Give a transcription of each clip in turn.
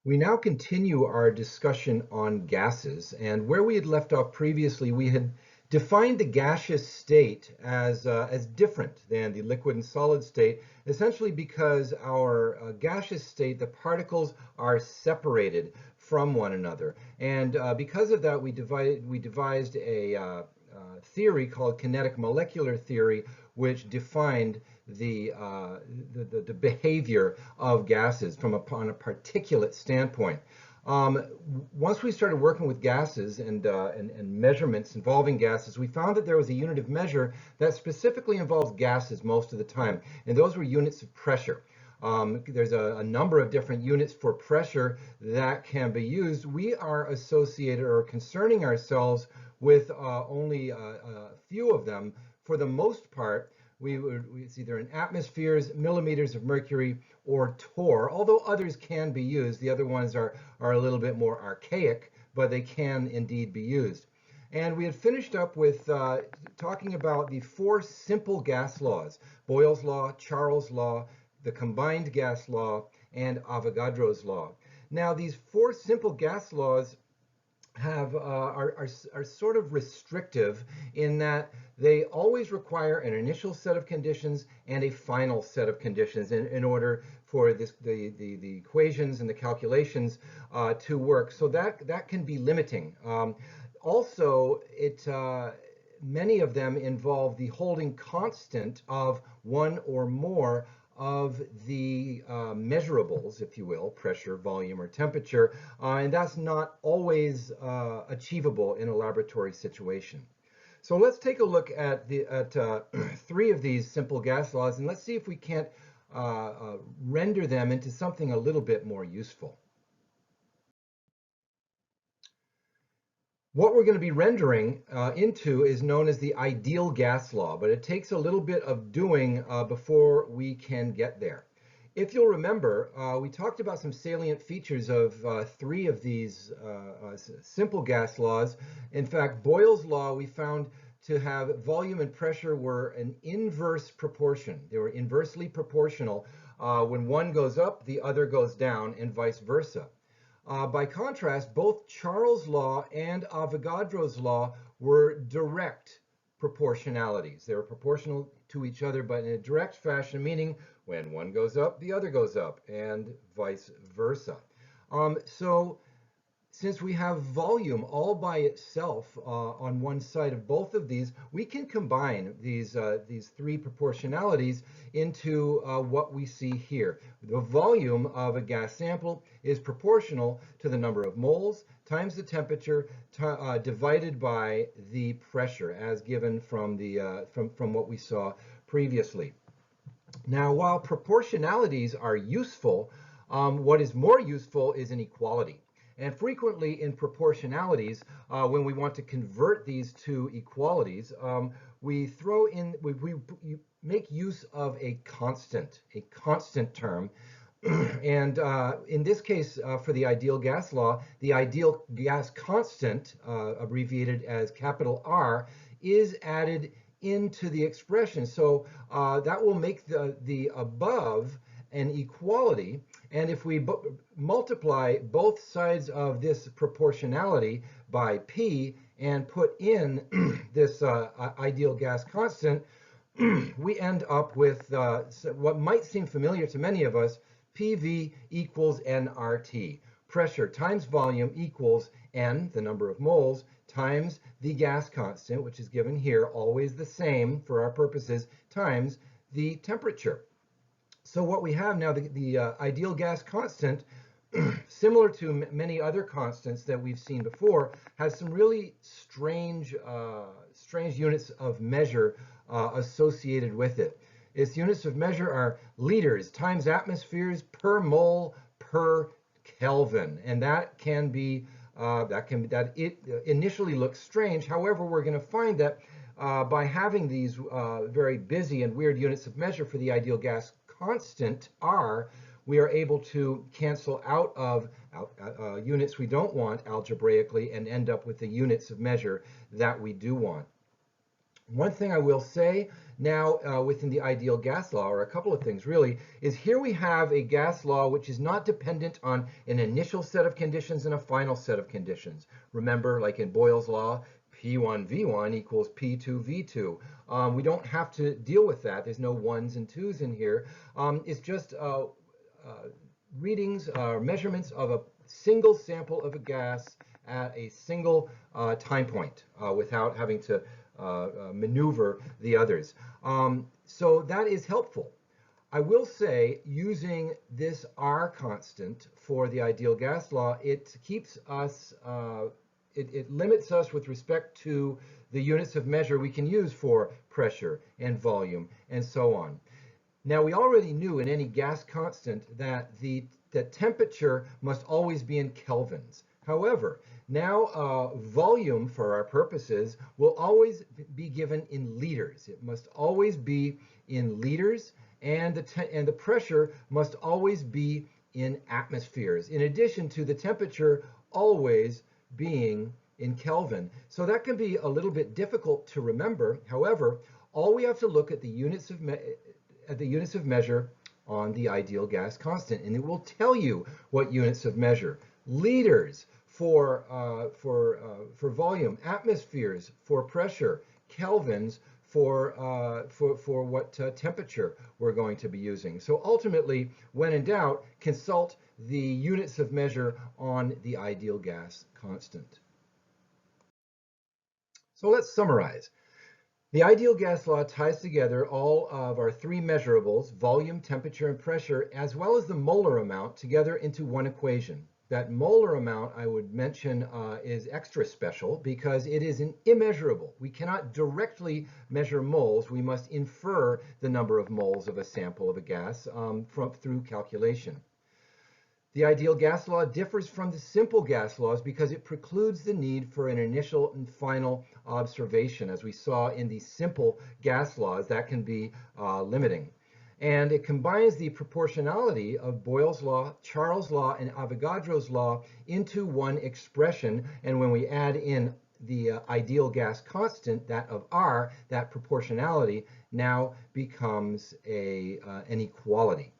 We now continue our discussion on gases, and where we had left off previously, we had defined the gaseous state as different than the liquid and solid state, essentially because our gaseous state, the particles are separated from one another. And because of that, we devised a theory called kinetic molecular theory, which defined the behavior of gases from upon a particulate standpoint. Once we started working with gases and measurements involving gases, we found that there was a unit of measure that specifically involves gases most of the time, and those were units of pressure. There's a number of different units for pressure that can be used. We are associated or concerning ourselves with only a few of them. For the most part, it's either in atmospheres, millimeters of mercury, or torr, although others can be used. The other ones are a little bit more archaic, but they can indeed be used. And we had finished up with talking about the four simple gas laws: Boyle's law, Charles' law, the combined gas law, and Avogadro's law. Now, these four simple gas laws are sort of restrictive in that they always require an initial set of conditions and a final set of conditions in order for the equations and the calculations to work. So that can be limiting. Also, many of them involve the holding constant of one or more of the measurables, if you will, pressure, volume, or temperature, and that's not always achievable in a laboratory situation. So let's take a look at three of these simple gas laws, and let's see if we can't render them into something a little bit more useful. What we're going to be rendering into is known as the ideal gas law, but it takes a little bit of doing before we can get there. If you'll remember, we talked about some salient features of three of these simple gas laws. In fact, Boyle's law we found to have volume and pressure were an inverse proportion. They were inversely proportional. When one goes up, the other goes down, and vice versa. By contrast, both Charles' law and Avogadro's law were direct proportionalities. They were proportional to each other, but in a direct fashion, meaning when one goes up, the other goes up, and vice versa. So since we have volume all by itself on one side of both of these, we can combine these three proportionalities into what we see here. The volume of a gas sample is proportional to the number of moles times the temperature divided by the pressure, as given from what we saw previously. Now, while proportionalities are useful, what is more useful is an equality. And frequently in proportionalities, when we want to convert these two equalities, we make use of a constant term. And in this case, for the ideal gas law, the ideal gas constant, abbreviated as capital R, is added into the expression. So that will make the above an equality. And if we multiply both sides of this proportionality by P and put in this ideal gas constant, we end up with what might seem familiar to many of us: PV equals nRT. Pressure times volume equals N, the number of moles, times the gas constant, which is given here, always the same for our purposes, times the temperature. So what we have now, the ideal gas constant, similar to many other constants that we've seen before, has some really strange units of measure associated with it. Its units of measure are liters times atmospheres per mole per Kelvin, and that it initially looks strange. However, we're going to find that by having these very busy and weird units of measure for the ideal gas constant R, we are able to cancel out of units we don't want algebraically and end up with the units of measure that we do want. One thing I will say now within the ideal gas law, or a couple of things really, is here we have a gas law which is not dependent on an initial set of conditions and a final set of conditions. Remember, like in Boyle's law, P1V1 equals P2V2. We don't have to deal with that. There's no ones and twos in here. It's just readings, measurements of a single sample of a gas at a single time point without having to maneuver the others. So that is helpful. I will say, using this R constant for the ideal gas law, it keeps us, it limits us with respect to the units of measure we can use for pressure and volume and so on. Now, we already knew in any gas constant that the temperature must always be in kelvins. However, now volume for our purposes will always be given in liters. It must always be in liters, and the pressure must always be in atmospheres, in addition to the temperature always being in Kelvin. So that can be a little bit difficult to remember. However, all we have to look at the units of measure on the ideal gas constant, and it will tell you what units of measure. Liters for volume, atmospheres for pressure, kelvins for what temperature we're going to be using. So ultimately, when in doubt, consult the units of measure on the ideal gas constant. So let's summarize. The ideal gas law ties together all of our three measurables, volume, temperature, and pressure, as well as the molar amount, together into one equation. That molar amount, I would mention, is extra special because it is an immeasurable. We cannot directly measure moles. We must infer the number of moles of a sample of a gas through calculation. The ideal gas law differs from the simple gas laws because it precludes the need for an initial and final observation. As we saw in the simple gas laws, that can be limiting. And it combines the proportionality of Boyle's law, Charles' law, and Avogadro's law into one expression. And when we add in the ideal gas constant, that of R, that proportionality now becomes an equality.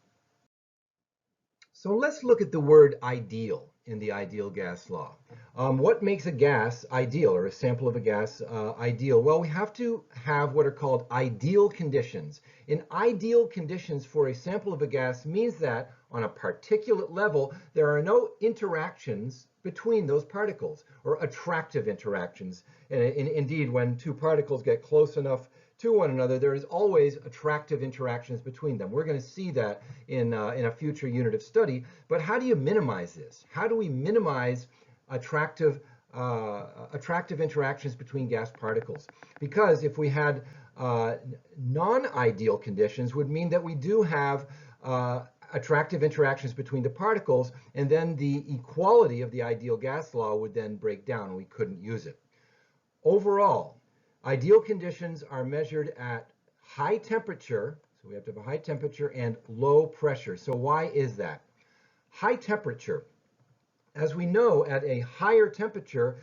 So let's look at the word ideal in the ideal gas law. What makes a gas ideal, or a sample of a gas ideal? Well, we have to have what are called ideal conditions. In ideal conditions for a sample of a gas means that on a particulate level, there are no interactions between those particles, or attractive interactions. And indeed, when two particles get close enough to one another, there is always attractive interactions between them. We're going to see that in a future unit of study. But how do you minimize this? How do we minimize attractive interactions between gas particles? Because if we had non-ideal conditions, would mean that we do have attractive interactions between the particles, and then the equality of the ideal gas law would then break down, and we couldn't use it. Overall, ideal conditions are measured at high temperature, so we have to have a high temperature, and low pressure. So why is that? High temperature. As we know, at a higher temperature,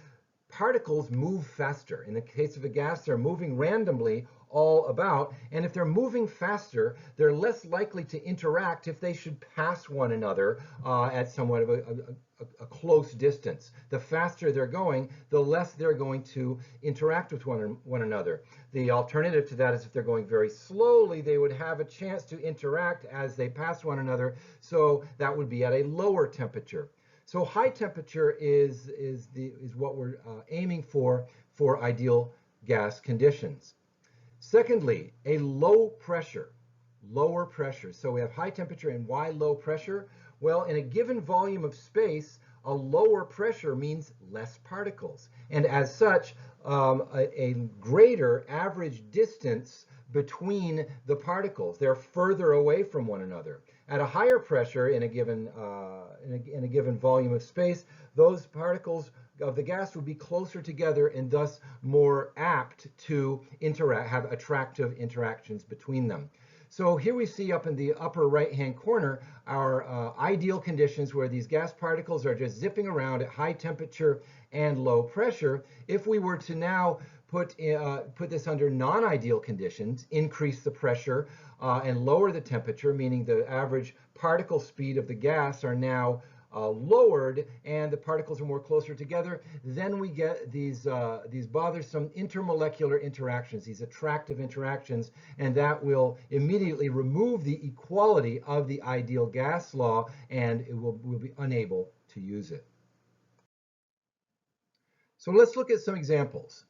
particles move faster. In the case of a gas, they're moving randomly all about, and if they're moving faster, they're less likely to interact if they should pass one another at somewhat of a close distance. The faster they're going, the less they're going to interact with one another. The alternative to that is if they're going very slowly, they would have a chance to interact as they pass one another, so that would be at a lower temperature. So high temperature is what we're aiming for ideal gas conditions. Secondly, a low pressure, lower pressure. So we have high temperature, and why low pressure? Well, in a given volume of space, a lower pressure means less particles, and as such, a greater average distance between the particles. They're further away from one another. At a higher pressure in a given volume of space, those particles of the gas will be closer together and thus more apt to have attractive interactions between them. So here we see up in the upper right-hand corner our ideal conditions where these gas particles are just zipping around at high temperature and low pressure. If we were to now put this under non-ideal conditions, increase the pressure and lower the temperature, meaning the average particle speed of the gas are now lowered and the particles are more closer together, then we get these bothersome intermolecular interactions, these attractive interactions, and that will immediately remove the equality of the ideal gas law, and we'll be unable to use it. So let's look at some examples.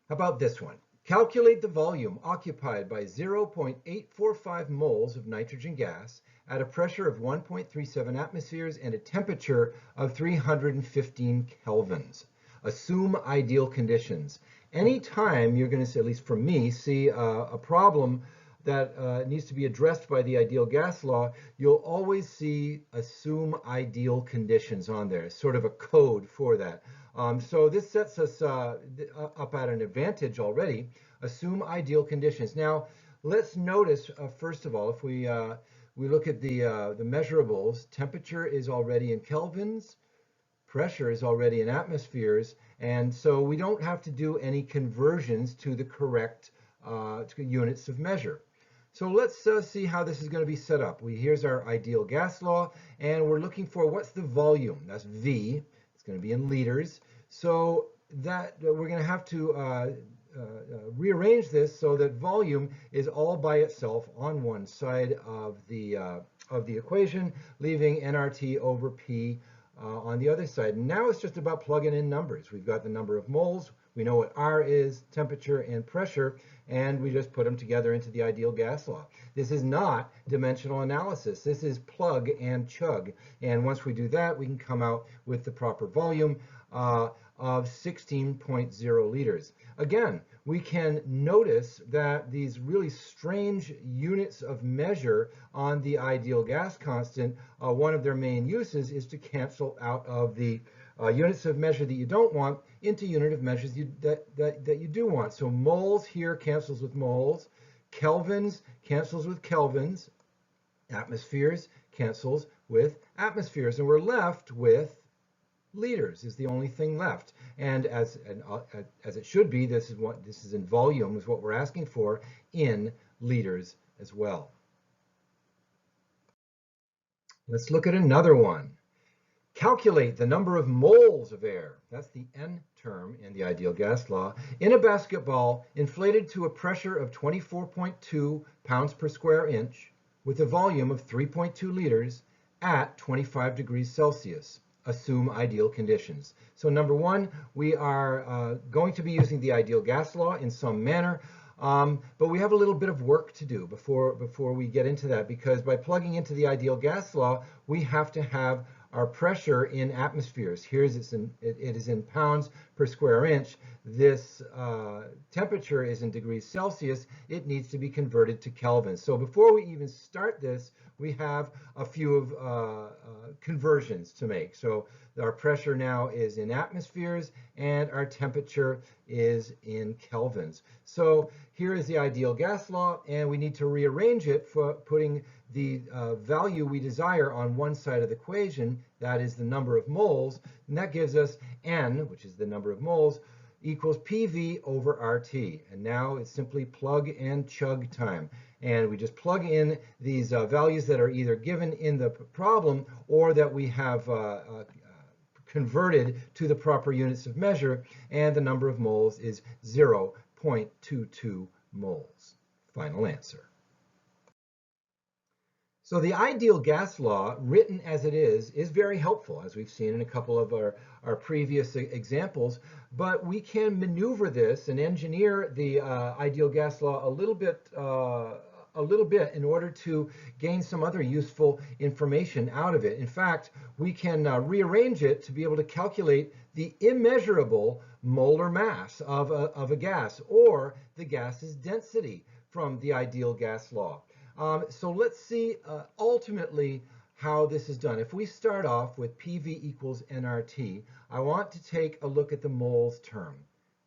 How about this one? Calculate the volume occupied by 0.845 moles of nitrogen gas at a pressure of 1.37 atmospheres and a temperature of 315 kelvins. Assume ideal conditions. Anytime you're going to, at least for me, see a problem that needs to be addressed by the ideal gas law, you'll always see assume ideal conditions on there. It's sort of a code for that. So this sets us up at an advantage already. Assume ideal conditions. Now, let's notice, first of all, if we look at the measurables, temperature is already in kelvins, pressure is already in atmospheres, and so we don't have to do any conversions to the correct units of measure. So let's see how this is going to be set up. Here's our ideal gas law, and we're looking for what's the volume. That's V. It's going to be in liters. So that we're going to have to rearrange this so that volume is all by itself on one side of the equation, leaving nRT over P on the other side. And now it's just about plugging in numbers. We've got the number of moles. We know what R is, temperature and pressure, and we just put them together into the ideal gas law. This is not dimensional analysis. This is plug and chug. And once we do that, we can come out with the proper volume of 16.0 liters. Again, we can notice that these really strange units of measure on the ideal gas constant, one of their main uses is to cancel out of the units of measure that you don't want into unit of measures that you do want. So moles here cancels with moles, kelvins cancels with kelvins, atmospheres cancels with atmospheres, and we're left with liters is the only thing left. And as it should be, this is in volume is what we're asking for in liters as well. Let's look at another one. Calculate the number of moles of air, that's the N term in the ideal gas law, in a basketball inflated to a pressure of 24.2 pounds per square inch with a volume of 3.2 liters at 25 degrees Celsius. Assume ideal conditions. So number one, we are going to be using the ideal gas law in some manner, but we have a little bit of work to do before we get into that, because by plugging into the ideal gas law, we have to have our pressure in atmospheres. Here it is in pounds per square inch. This temperature is in degrees Celsius. It needs to be converted to Kelvin. So before we even start this, we have a few of conversions to make. So our pressure now is in atmospheres and our temperature is in kelvins. So here is the ideal gas law, and we need to rearrange it for putting the value we desire on one side of the equation, that is the number of moles, and that gives us N, which is the number of moles, equals PV over RT. And now it's simply plug and chug time. And we just plug in these values that are either given in the problem or that we have converted to the proper units of measure, and the number of moles is 0.22 moles. Final answer. So the ideal gas law, written as it is very helpful, as we've seen in a couple of our previous examples, but we can maneuver this and engineer the ideal gas law a little bit in order to gain some other useful information out of it. In fact, we can rearrange it to be able to calculate the immeasurable molar mass of a gas, or the gas's density from the ideal gas law. So let's see ultimately how this is done. If we start off with PV equals nRT, I want to take a look at the moles term,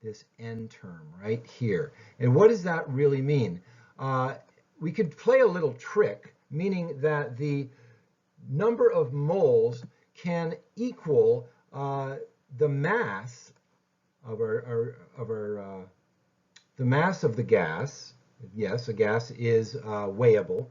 this N term right here. And what does that really mean? We could play a little trick, meaning that the number of moles can equal the mass of our the mass of the gas, yes, a gas is weighable,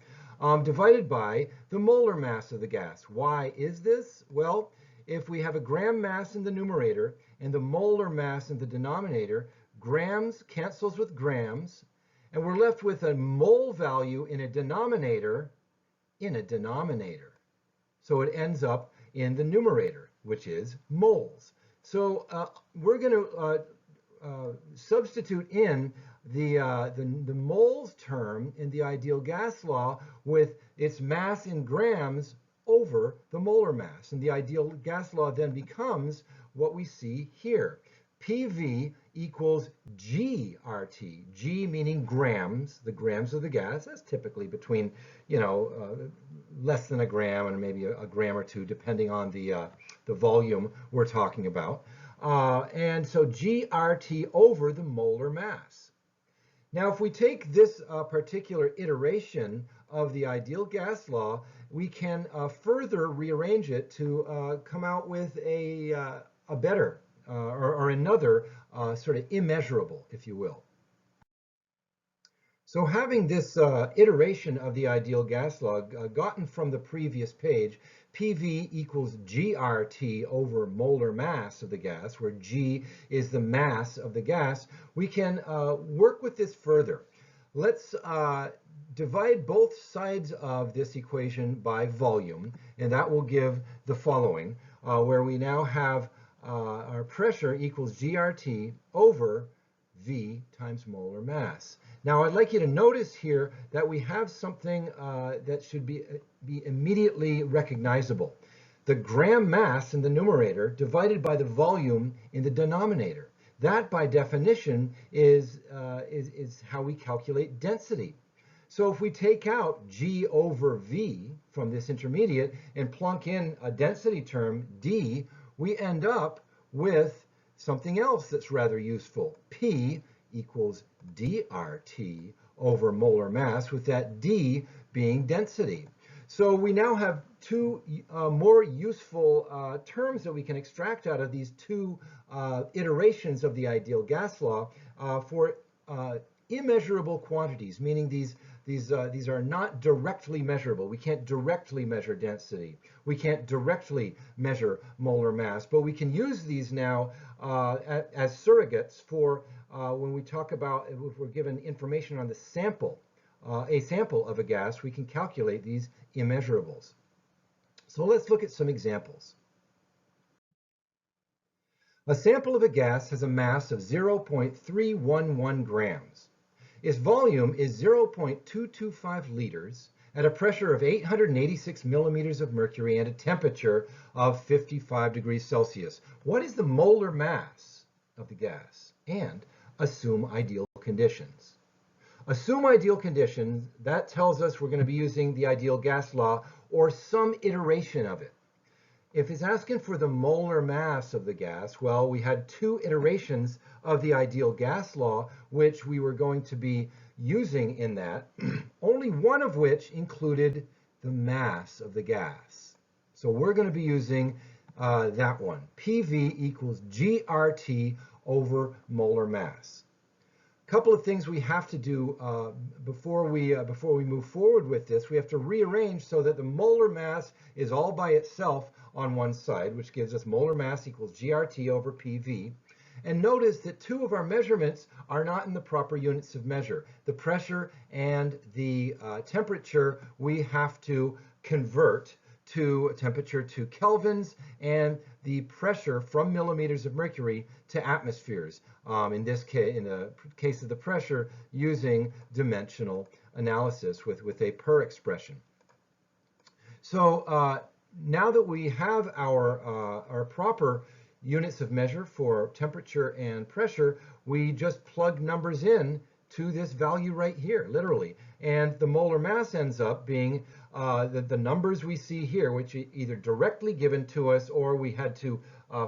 divided by the molar mass of the gas. Why is this? Well, if we have a gram mass in the numerator and the molar mass in the denominator, grams cancels with grams, and we're left with a mole value in a denominator. So it ends up in the numerator, which is moles. So we're going to substitute in the moles term in the ideal gas law with its mass in grams over the molar mass. And the ideal gas law then becomes what we see here. PV equals GRT, G meaning grams, the grams of the gas. That's typically between, less than a gram and maybe a gram or two, depending on the volume we're talking about. And so GRT over the molar mass. Now, if we take this particular iteration of the ideal gas law, we can further rearrange it to come out with a better or another sort of immeasurable, if you will. So having this iteration of the ideal gas law gotten from the previous page, PV equals GRT over molar mass of the gas, where G is the mass of the gas, we can work with this further. Let's divide both sides of this equation by volume, and that will give the following, where we now have our pressure equals GRT over V times molar mass. Now, I'd like you to notice here that we have something that should be immediately recognizable. The gram mass in the numerator divided by the volume in the denominator. That, by definition, is how we calculate density. So if we take out G over V from this intermediate and plunk in a density term, D, we end up with something else that's rather useful. P equals dRT over molar mass, with that D being density. So we now have two more useful terms that we can extract out of these two iterations of the ideal gas law for immeasurable quantities, meaning these are not directly measurable. We can't directly measure density. We can't directly measure molar mass, but we can use these now as surrogates for when we talk about, if we're given information on the sample, a sample of a gas, we can calculate these immeasurables. So let's look at some examples. A sample of a gas has a mass of 0.311 grams. Its volume is 0.225 liters at a pressure of 886 millimeters of mercury and a temperature of 55 degrees Celsius. What is the molar mass of the gas? And assume ideal conditions. Assume ideal conditions, that tells us we're going to be using the ideal gas law or some iteration of it. If it's asking for the molar mass of the gas, well, we had two iterations of the ideal gas law, which we were going to be using in that, only one of which included the mass of the gas. So we're going to be using that one. PV equals GRT over molar mass. A couple of things we have to do before we move forward with this. We have to rearrange so that the molar mass is all by itself on one side, which gives us molar mass equals GRT over PV. And notice that two of our measurements are not in the proper units of measure. The pressure and the temperature we have to convert to temperature to kelvins, and the pressure from millimeters of mercury to atmospheres. In this case, in the case of the pressure, using dimensional analysis with a per expression. So now that we have our proper units of measure for temperature and pressure, we just plug numbers in to this value right here, literally. And the molar mass ends up being the numbers we see here, which are either directly given to us or we had to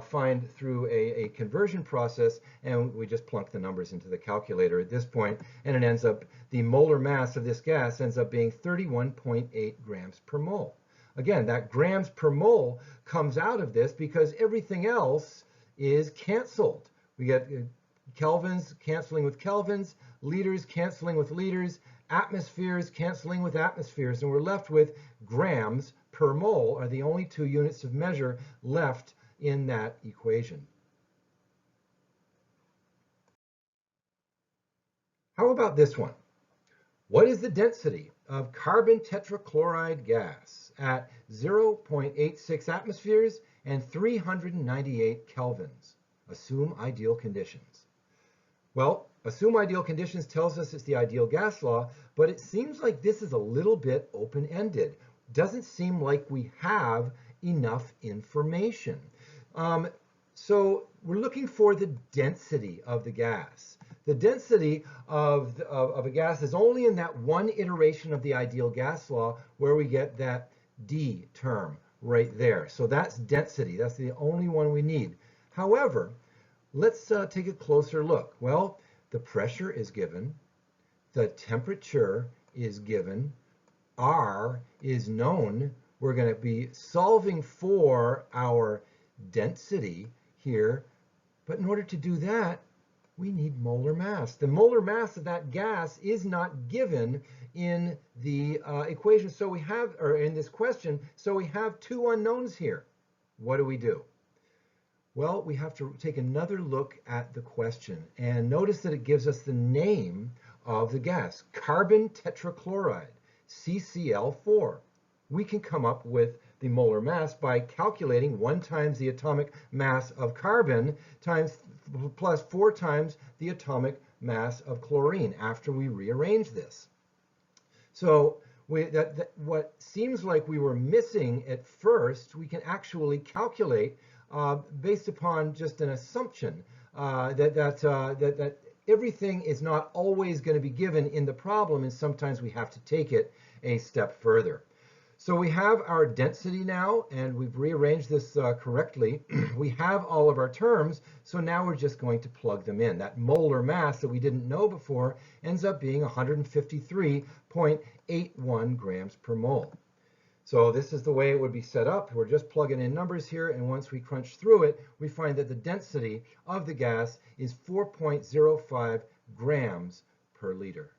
find through a conversion process, and we just plunk the numbers into the calculator at this point, and it ends up, the molar mass of this gas ends up being 31.8 grams per mole. Again, that grams per mole comes out of this because everything else is canceled. We get kelvins canceling with kelvins, liters canceling with liters, atmospheres canceling with atmospheres, and we're left with grams per mole are the only two units of measure left in that equation. How about this one? What is the density of carbon tetrachloride gas at 0.86 atmospheres and 398 kelvins? Assume ideal conditions. Well, assume ideal conditions tells us it's the ideal gas law, but it seems like this is a little bit open-ended. Doesn't seem like we have enough information. So we're looking for the density of the gas. The density of a gas is only in that one iteration of the ideal gas law where we get that D term right there. So that's density. That's the only one we need. However, let's take a closer look. Well, the pressure is given, the temperature is given, R is known. We're going to be solving for our density here, but in order to do that, we need molar mass. The molar mass of that gas is not given in the equation, so we have, or in this question, so we have two unknowns here. What do? Well, we have to take another look at the question and notice that it gives us the name of the gas, carbon tetrachloride, CCl4. We can come up with the molar mass by calculating 1 times the atomic mass of carbon plus 4 times the atomic mass of chlorine after we rearrange this. So what seems like we were missing at first, we can actually calculate based upon just an assumption that everything is not always going to be given in the problem, and sometimes we have to take it a step further. So we have our density now, and we've rearranged this correctly. We have all of our terms, so now we're just going to plug them in. That molar mass that we didn't know before ends up being 153.81 grams per mole. So this is the way it would be set up. We're just plugging in numbers here, and once we crunch through it, we find that the density of the gas is 4.05 grams per liter.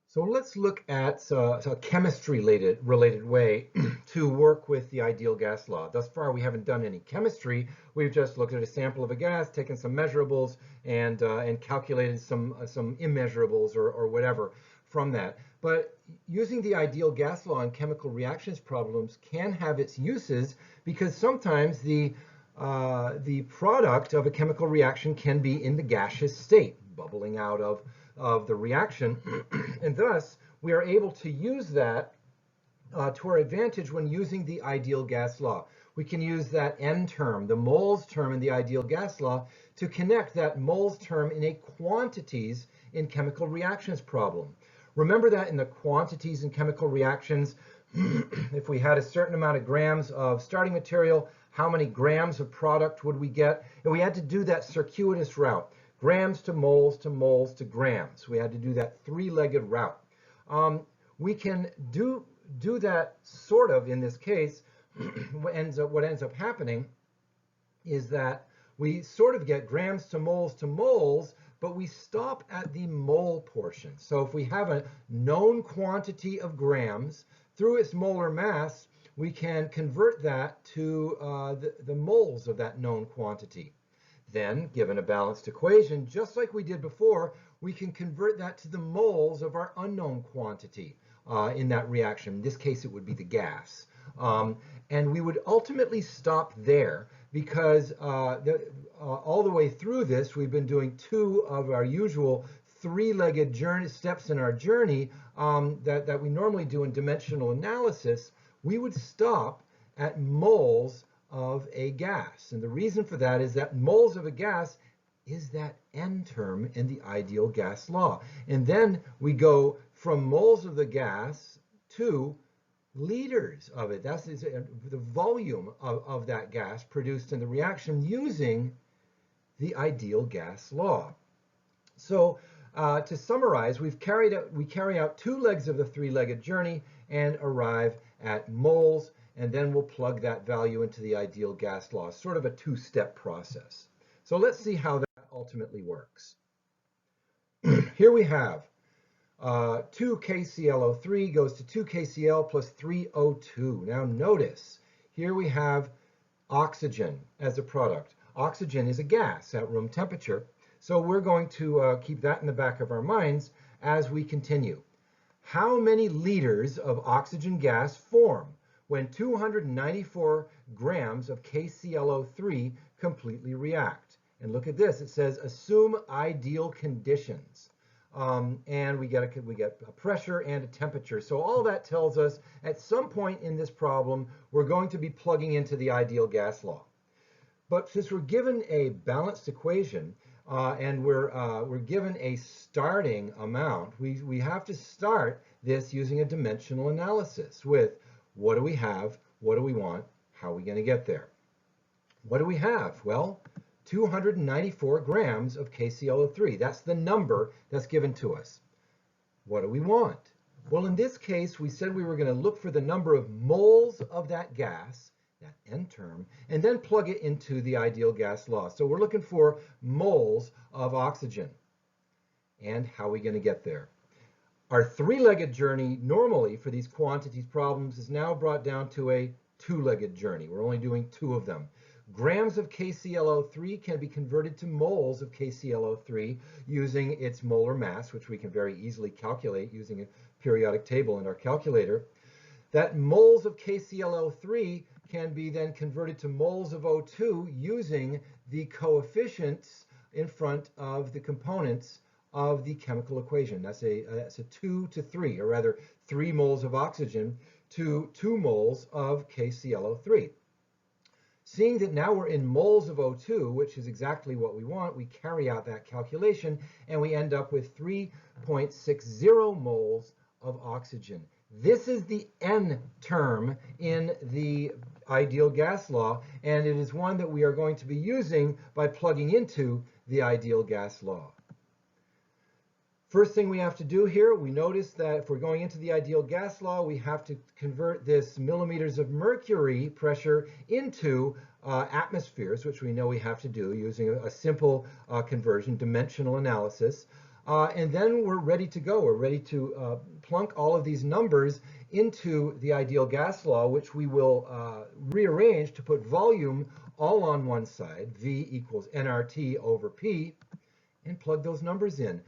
So let's look at a chemistry-related way to work with the ideal gas law. Thus far, we haven't done any chemistry. We've just looked at a sample of a gas, taken some measurables, and calculated some immeasurables or whatever from that. But using the ideal gas law in chemical reactions problems can have its uses because sometimes the product of a chemical reaction can be in the gaseous state, bubbling out of the reaction, and thus we are able to use that to our advantage when using the ideal gas law. We can use that N term, the moles term in the ideal gas law, to connect that moles term in a quantities in chemical reactions problem. Remember that in the quantities in chemical reactions, if we had a certain amount of grams of starting material, how many grams of product would we get? And we had to do that circuitous route. Grams to moles to moles to grams. We had to do that three-legged route. We can do that sort of in this case. What ends up happening is that we sort of get grams to moles, but we stop at the mole portion. So if we have a known quantity of grams, through its molar mass, we can convert that to the moles of that known quantity. Then, given a balanced equation, just like we did before, we can convert that to the moles of our unknown quantity in that reaction. In this case, it would be the gas. And we would ultimately stop there because all the way through this, we've been doing 2 of our usual three-legged steps in our journey that we normally do in dimensional analysis. We would stop at moles of a gas. And the reason for that is that moles of a gas is that N term in the ideal gas law. And then we go from moles of the gas to liters of it. That's the volume of that gas produced in the reaction using the ideal gas law. So to summarize, we carry out 2 legs of the three-legged journey and arrive at moles, and then we'll plug that value into the ideal gas law, sort of a 2-step process. So let's see how that ultimately works. Here we have 2KClO3 goes to 2KCl plus 3O2. Now notice, here we have oxygen as a product. Oxygen is a gas at room temperature, so we're going to keep that in the back of our minds as we continue. How many liters of oxygen gas form when 294 grams of KClO3 completely react? And look at this, it says assume ideal conditions. And we get a pressure and a temperature. So all that tells us at some point in this problem, we're going to be plugging into the ideal gas law. But since we're given a balanced equation and we're given a starting amount, we have to start this using a dimensional analysis with what do we have, what do we want, how are we going to get there? What do we have? Well, 294 grams of KClO3. That's the number that's given to us. What do we want? Well, in this case, we said we were going to look for the number of moles of that gas, that N term, and then plug it into the ideal gas law. So we're looking for moles of oxygen. And how are we going to get there? Our three-legged journey normally for these quantities problems is now brought down to a two-legged journey. We're only doing two of them. Grams of KClO3 can be converted to moles of KClO3 using its molar mass, which we can very easily calculate using a periodic table in our calculator. That moles of KClO3 can be then converted to moles of O2 using the coefficients in front of the components of the chemical equation. That's a 2 to 3, or rather 3 moles of oxygen to 2 moles of KClO3. Seeing that now we're in moles of O2, which is exactly what we want, we carry out that calculation and we end up with 3.60 moles of oxygen. This is the N term in the ideal gas law, and it is one that we are going to be using by plugging into the ideal gas law. First thing we have to do here, we notice that if we're going into the ideal gas law, we have to convert this millimeters of mercury pressure into atmospheres, which we know we have to do using a simple conversion, dimensional analysis. And then we're ready to go. We're ready to plunk all of these numbers into the ideal gas law, which we will rearrange to put volume all on one side, V equals nRT over P, and plug those numbers in.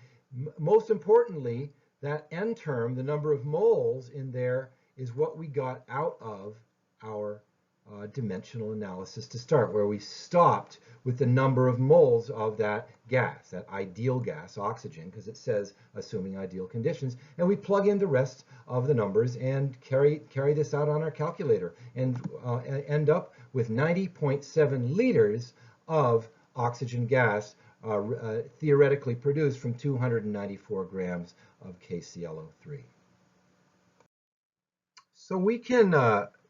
Most importantly, that N term, the number of moles in there, is what we got out of our dimensional analysis to start, where we stopped with the number of moles of that gas, that ideal gas, oxygen, because it says assuming ideal conditions, and we plug in the rest of the numbers and carry this out on our calculator and end up with 90.7 liters of oxygen gas theoretically produced from 294 grams of KClO3. So we can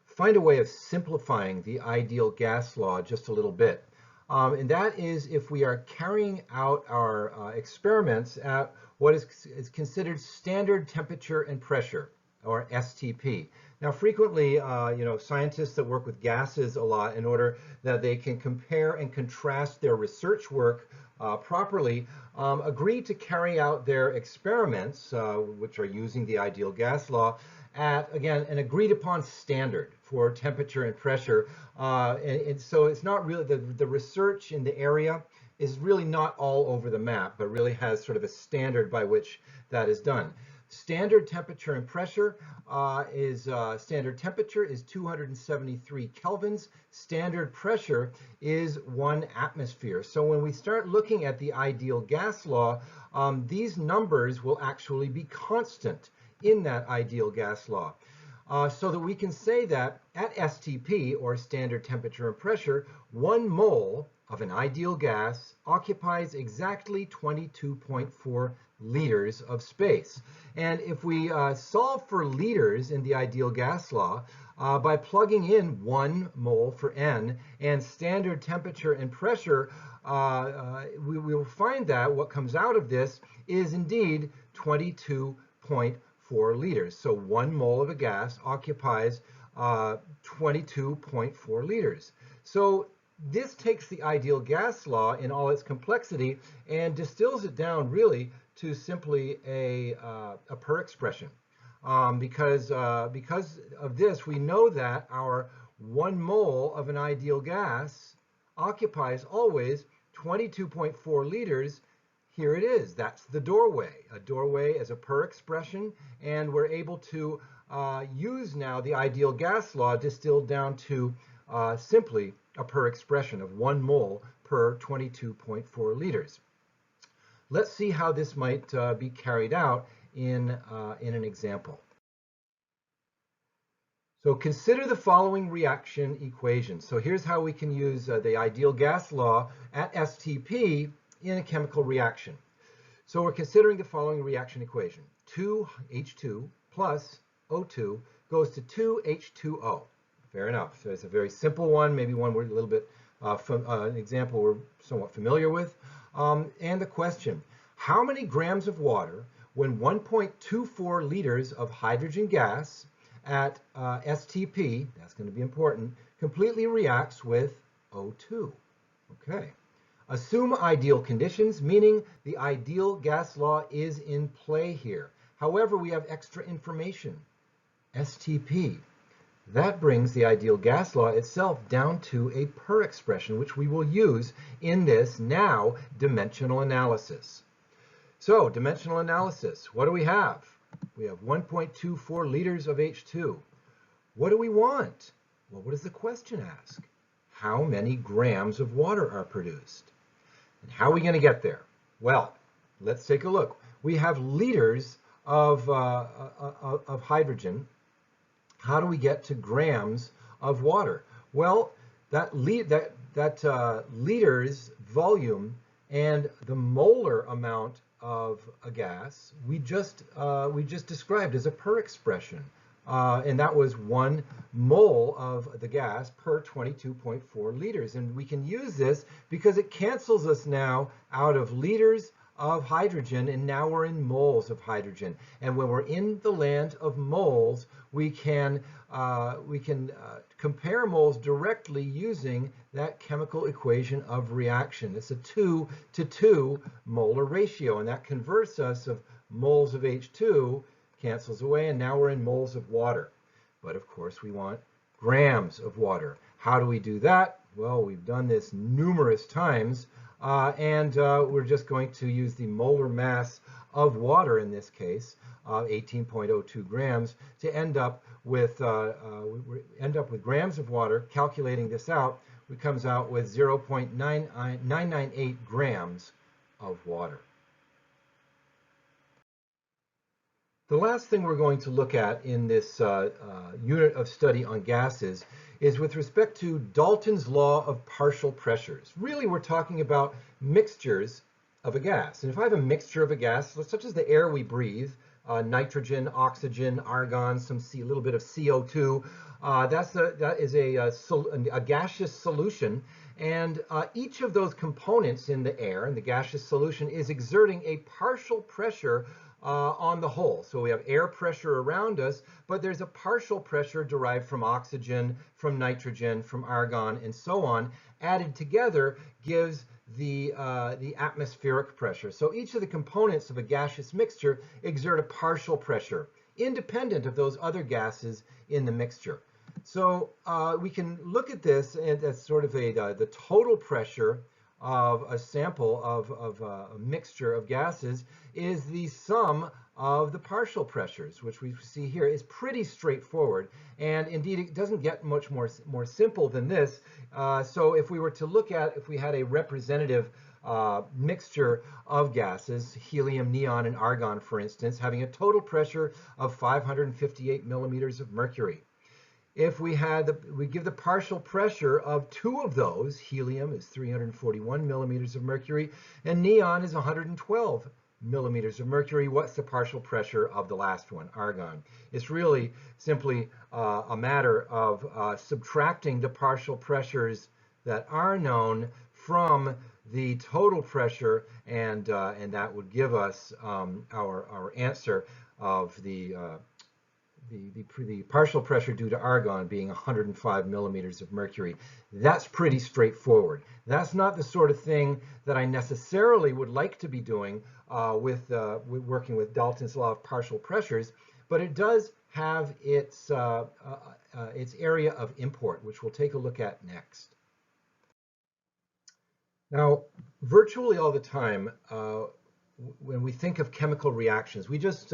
find a way of simplifying the ideal gas law just a little bit. And that is if we are carrying out our experiments at what is considered standard temperature and pressure, or STP. Now, frequently, scientists that work with gases a lot in order that they can compare and contrast their research work properly, agree to carry out their experiments, which are using the ideal gas law, at, again, an agreed upon standard for temperature and pressure. And so it's not really, the research in the area is really not all over the map, but really has sort of a standard by which that is done. Standard temperature and pressure standard temperature is 273 kelvins. Standard pressure is 1 atmosphere. So when we start looking at the ideal gas law, these numbers will actually be constant in that ideal gas law. So that we can say that at STP, or standard temperature and pressure, 1 mole of an ideal gas occupies exactly 22.4 liters of space. And if we solve for liters in the ideal gas law by plugging in 1 mole for N and standard temperature and pressure, we will find that what comes out of this is indeed 22.4 liters. So 1 mole of a gas occupies 22.4 liters. So This takes the ideal gas law in all its complexity and distills it down really to simply a per expression. Because of this, we know that our 1 mole of an ideal gas occupies always 22.4 liters. Here it is. That's the doorway. A doorway as a per expression, and we're able to use now the ideal gas law distilled down to simply a per expression of 1 mole per 22.4 liters. Let's see how this might be carried out in an example. So consider the following reaction equation. So here's how we can use the ideal gas law at STP in a chemical reaction. So we're considering the following reaction equation. 2H2 plus O2 goes to 2H2O. Fair enough. So it's a very simple one, maybe one we're a little bit, an example we're somewhat familiar with. And the question, how many grams of water when 1.24 liters of hydrogen gas at STP, that's going to be important, completely reacts with O2? Okay. Assume ideal conditions, meaning the ideal gas law is in play here. However, we have extra information. STP. That brings the ideal gas law itself down to a per expression, which we will use in this now dimensional analysis. So, dimensional analysis, what do we have? We have 1.24 liters of H2. What do we want? Well, what does the question ask? How many grams of water are produced? And how are we going to get there? Well, let's take a look. We have liters of hydrogen. How do we get to grams of water? Well, that liters volume and the molar amount of a gas we just described as a per expression, and that was 1 mole of the gas per 22.4 liters. And we can use this because it cancels us now out of liters of hydrogen, and now we're in moles of hydrogen. And when we're in the land of moles, we can compare moles directly using that chemical equation of reaction. It's a 2-to-2 molar ratio, and that converts us of moles of H2, cancels away, and now we're in moles of water. But of course we want grams of water. How do we do that? Well, we've done this numerous times. We're just going to use the molar mass of water in this case, 18.02 grams, to end up with grams of water. Calculating this out, it comes out with 0.998 grams of water. The last thing we're going to look at in this unit of study on gases is with respect to Dalton's law of partial pressures. Really, we're talking about mixtures of a gas. And if I have a mixture of a gas, such as the air we breathe, nitrogen, oxygen, argon, a little bit of CO2, that is a gaseous solution. And each of those components in the air, in the gaseous solution, is exerting a partial pressure on the whole. So we have air pressure around us, but there's a partial pressure derived from oxygen, from nitrogen, from argon, and so on. Added together gives the atmospheric pressure. So each of the components of a gaseous mixture exert a partial pressure, independent of those other gases in the mixture. So we can look at this as sort of the total pressure of a sample of a mixture of gases is the sum of the partial pressures, which we see here is pretty straightforward. And indeed, it doesn't get much more simple than this. So if we were to look at, if we had a representative mixture of gases, helium, neon, and argon, for instance, having a total pressure of 558 millimeters of mercury. If we give the partial pressure of 2 of those, helium is 341 millimeters of mercury, and neon is 112 millimeters of mercury. What's the partial pressure of the last one, argon? It's really simply a matter of subtracting the partial pressures that are known from the total pressure, and that would give us our answer of the the partial pressure due to argon being 105 millimeters of mercury. That's pretty straightforward. That's not the sort of thing that I necessarily would like to be doing with working with Dalton's law of partial pressures, but it does have its area of import, which we'll take a look at next. Now, virtually all the time, when we think of chemical reactions, we just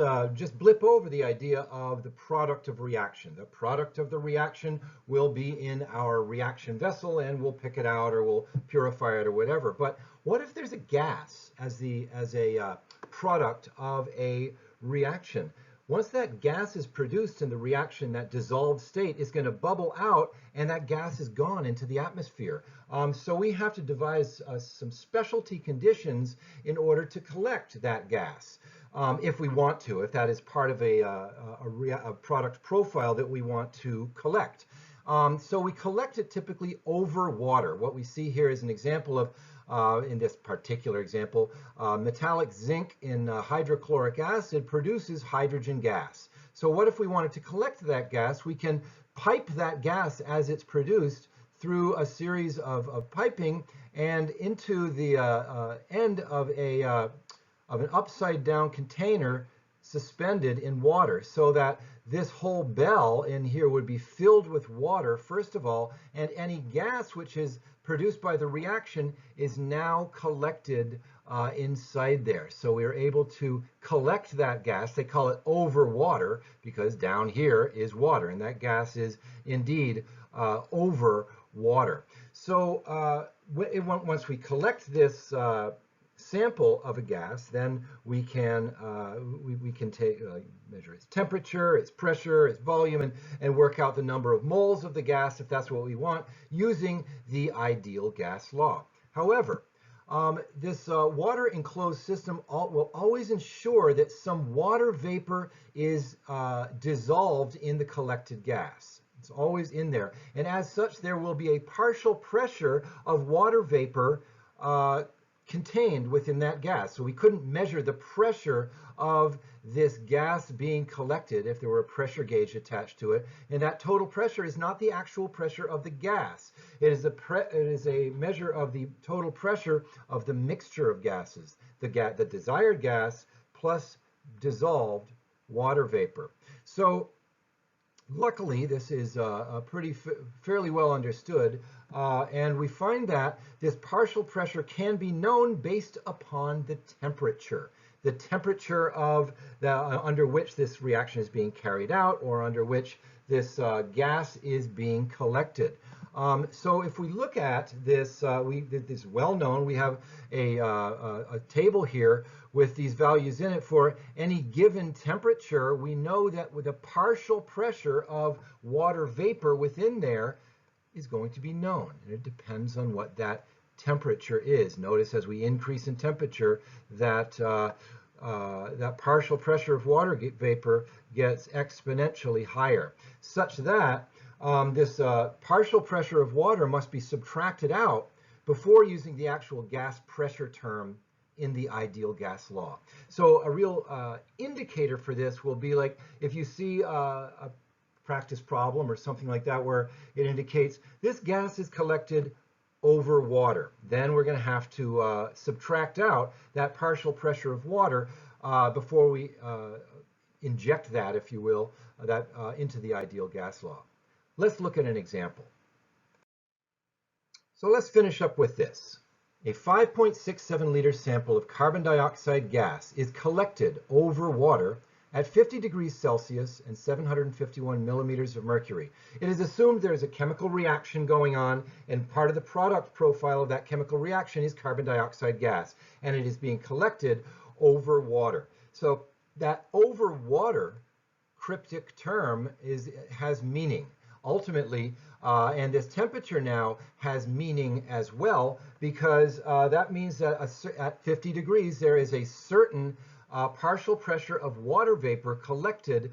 blip over the idea of the product of reaction. The product of the reaction will be in our reaction vessel, and we'll pick it out, or we'll purify it, or whatever. But what if there's a gas as a product of a reaction? Once that gas is produced in the reaction, that dissolved state is going to bubble out, and that gas is gone into the atmosphere. So we have to devise some specialty conditions in order to collect that gas, if we want to, if that is part of a product profile that we want to collect. So we collect it typically over water. What we see here is an example of, in this particular example, metallic zinc in hydrochloric acid produces hydrogen gas. So what if we wanted to collect that gas? We can pipe that gas as it's produced through a series of piping and into the end of an upside down container suspended in water, so that this whole bell in here would be filled with water, first of all, and any gas which is produced by the reaction is now collected inside there. So we are able to collect that gas. They call it over water because down here is water, and that gas is indeed over water. So once we collect this sample of a gas, then we can take measure its temperature, its pressure, its volume, and work out the number of moles of the gas, if that's what we want, using the ideal gas law. However, this water enclosed system will always ensure that some water vapor is dissolved in the collected gas. It's always in there, and as such there will be a partial pressure of water vapor contained within that gas. So we couldn't measure the pressure of this gas being collected if there were a pressure gauge attached to it, and that total pressure is not the actual pressure of the gas. It is a measure of the total pressure of the mixture of gases, the desired gas plus dissolved water vapor. So luckily, this is fairly well understood, and we find that this partial pressure can be known based upon the temperature of under which this reaction is being carried out, or under which this gas is being collected. So if we look at this, this is well known. We have a table here with these values in it for any given temperature. We know that with a partial pressure of water vapor within there is going to be known, and it depends on what that temperature is. Notice as we increase in temperature that that partial pressure of water vapor gets exponentially higher, such that this partial pressure of water must be subtracted out before using the actual gas pressure term in the ideal gas law. So a real indicator for this will be like if you see a practice problem or something like that where it indicates this gas is collected over water, then we're going to have to subtract out that partial pressure of water before we inject that, if you will, into the ideal gas law. Let's look at an example. So let's finish up with this. A 5.67 liter sample of carbon dioxide gas is collected over water at 50 degrees Celsius and 751 millimeters of mercury. It is assumed there is a chemical reaction going on, and part of the product profile of that chemical reaction is carbon dioxide gas, and it is being collected over water. So that over water cryptic term has meaning. Ultimately, and this temperature now has meaning as well, because that means that at 50 degrees there is a certain partial pressure of water vapor collected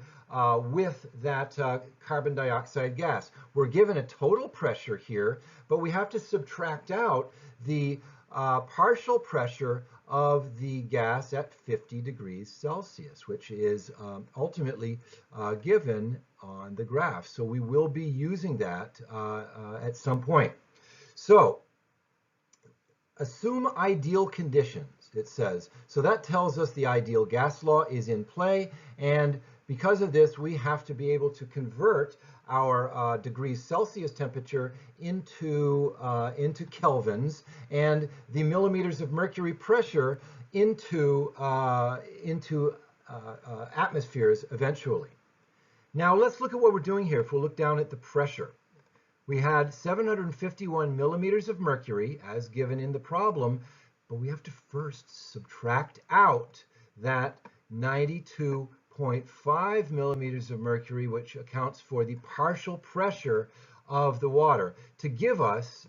with that carbon dioxide gas. We're given a total pressure here, but we have to subtract out the partial pressure of the gas at 50 degrees Celsius, which is ultimately given on the graph. So we will be using that at some point. So assume ideal conditions, it says. So that tells us the ideal gas law is in play, and because of this, we have to be able to convert our degrees Celsius temperature into kelvins, and the millimeters of mercury pressure into atmospheres eventually. Now let's look at what we're doing here. If we look down at the pressure, we had 751 millimeters of mercury as given in the problem, but we have to first subtract out that 92.5 millimeters of mercury, which accounts for the partial pressure of the water, to give us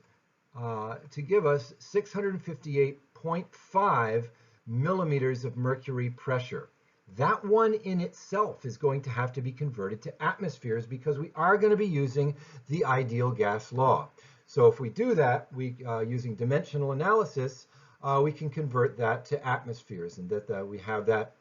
658.5 millimeters of mercury pressure. That one in itself is going to have to be converted to atmospheres because we are going to be using the ideal gas law. So if we do that, using dimensional analysis, we can convert that to atmospheres, and that we have that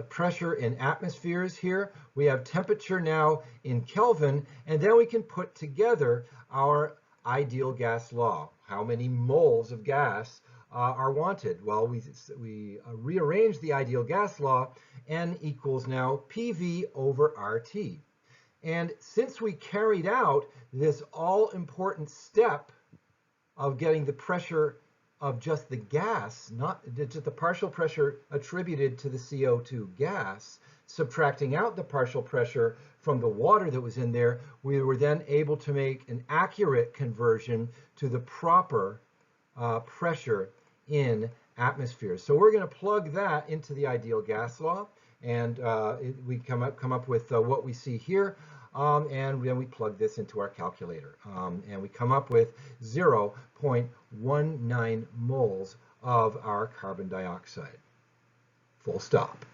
pressure in atmospheres here. We have temperature now in Kelvin, and then we can put together our ideal gas law. How many moles of gas are wanted? Well, we rearrange the ideal gas law. N equals now PV over RT. And since we carried out this all-important step of getting the pressure of just the gas, not just the partial pressure attributed to the CO2 gas, subtracting out the partial pressure from the water that was in there, we were then able to make an accurate conversion to the proper pressure in atmospheres. So we're going to plug that into the ideal gas law, and we come up with what we see here, and then we plug this into our calculator, and we come up with 0.19 moles of our carbon dioxide. Full stop.